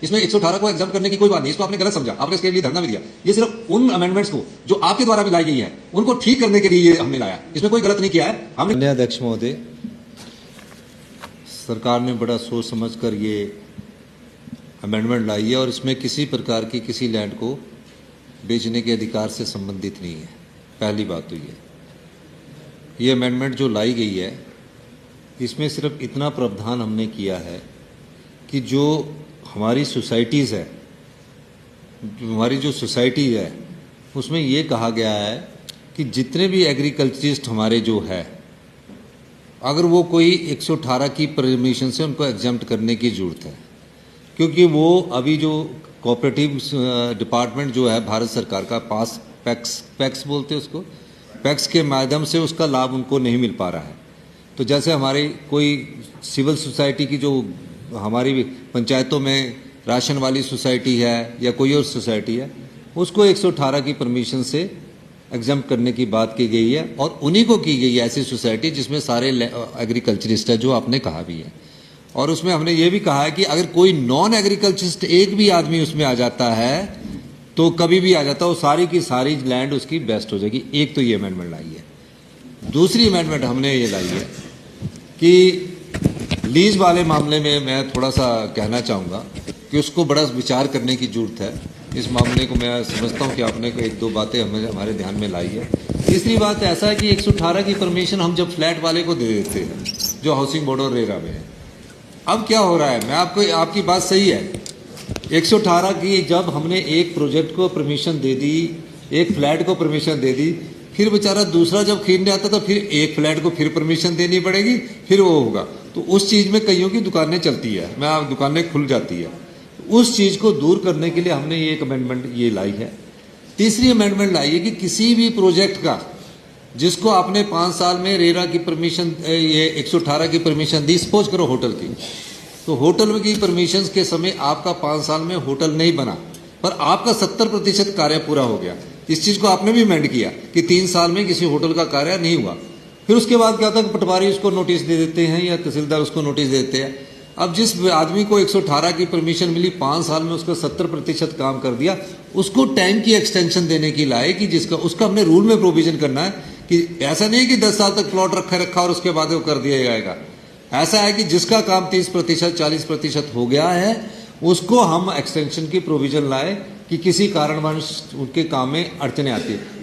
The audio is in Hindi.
इसमें 118 को एग्जाम करने की कोई बात नहीं, इसको आपने गलत समझा, आपने इसके लिए धरना भी दिया। ये सिर्फ उन अमेंडमेंट्स को जो आपके द्वारा भी लाई गई है उनको ठीक करने के लिए ये हमने लाया, इसमें कोई गलत नहीं किया है हमने। अध्यक्ष महोदय, सरकार ने बड़ा सोच समझकर ये अमेंडमेंट लाई है और इसमें किसी प्रकार की किसी लैंड को बेचने के अधिकार से संबंधित नहीं है। पहली बात तो ये अमेंडमेंट जो लाई गई है इसमें सिर्फ इतना प्रावधान हमने किया है कि जो हमारी सोसाइटीज़ है, हमारी जो सोसाइटी है उसमें ये कहा गया है कि जितने भी एग्रीकल्चरिस्ट हमारे जो है, अगर वो कोई 118 की परमिशन से उनको एग्जम्प्ट करने की ज़रूरत है, क्योंकि वो अभी जो कोऑपरेटिव डिपार्टमेंट जो है भारत सरकार का पास पैक्स बोलते हैं उसको, पैक्स के माध्यम से उसका लाभ उनको नहीं मिल पा रहा है। तो जैसे हमारी कोई सिविल सोसाइटी की जो हमारी पंचायतों में राशन वाली सोसाइटी है या कोई और सोसाइटी है, उसको 118 की परमिशन से एग्जाम्प्ट करने की बात की गई है और उन्हीं को की गई है ऐसी सोसाइटी जिसमें सारे एग्रीकल्चरिस्ट है, जो आपने कहा भी है। और उसमें हमने ये भी कहा है कि अगर कोई नॉन एग्रीकल्चरिस्ट एक भी आदमी उसमें आ जाता है तो कभी भी आ जाता है, वो सारी की सारी लैंड उसकी बेस्ट हो जाएगी। एक तो ये अमेंडमेंट लाई है। दूसरी अमेंडमेंट हमने ये लाई है कि लीज वाले मामले में मैं थोड़ा सा कहना चाहूँगा कि उसको बड़ा विचार करने की जरूरत है। इस मामले को मैं समझता हूँ कि आपने को एक दो बातें हमारे ध्यान में लाई है। तीसरी बात ऐसा है कि 118 की परमिशन हम जब फ्लैट वाले को दे देते हैं जो हाउसिंग बोर्ड और रेरा में है, अब क्या हो रहा है, मैं आपकी बात सही है, 118 की जब हमने एक प्रोजेक्ट को परमिशन दे दी, एक फ्लैट को परमिशन दे दी, फिर बेचारा दूसरा जब खरीदने आता तो फिर एक फ्लैट को फिर परमिशन देनी पड़ेगी, फिर वो होगा। तो उस चीज़ में कईयों की दुकानें चलती है, मैं दुकानें खुल जाती है। उस चीज़ को दूर करने के लिए हमने ये एक अमेंडमेंट ये लाई है। तीसरी अमेंडमेंट लाई है कि किसी भी प्रोजेक्ट का जिसको आपने 5 साल में रेरा की परमिशन, ये 118 की परमिशन दी, सपोज करो होटल की, तो होटल की परमिशन के समय आपका 5 साल में होटल नहीं बना पर आपका 70% कार्य पूरा हो गया। इस चीज़ को आपने भी अमेंड किया कि 3 साल में किसी होटल का कार्य नहीं हुआ। फिर उसके बाद क्या था कि पटवारी उसको नोटिस दे देते हैं या तहसीलदार उसको नोटिस देते हैं। अब जिस आदमी को 118 की परमिशन मिली, 5 साल में उसका 70% काम कर दिया, उसको टाइम की एक्सटेंशन देने की लाए कि जिसका उसका हमने रूल में प्रोविजन करना है कि ऐसा नहीं कि 10 साल तक प्लॉट रखा और उसके बाद वो कर दिया जाएगा। ऐसा है कि जिसका काम 30% 40% हो गया है उसको हम एक्सटेंशन की प्रोविजन लाए कि किसी कारणवश उनके काम में अड़चने आती है।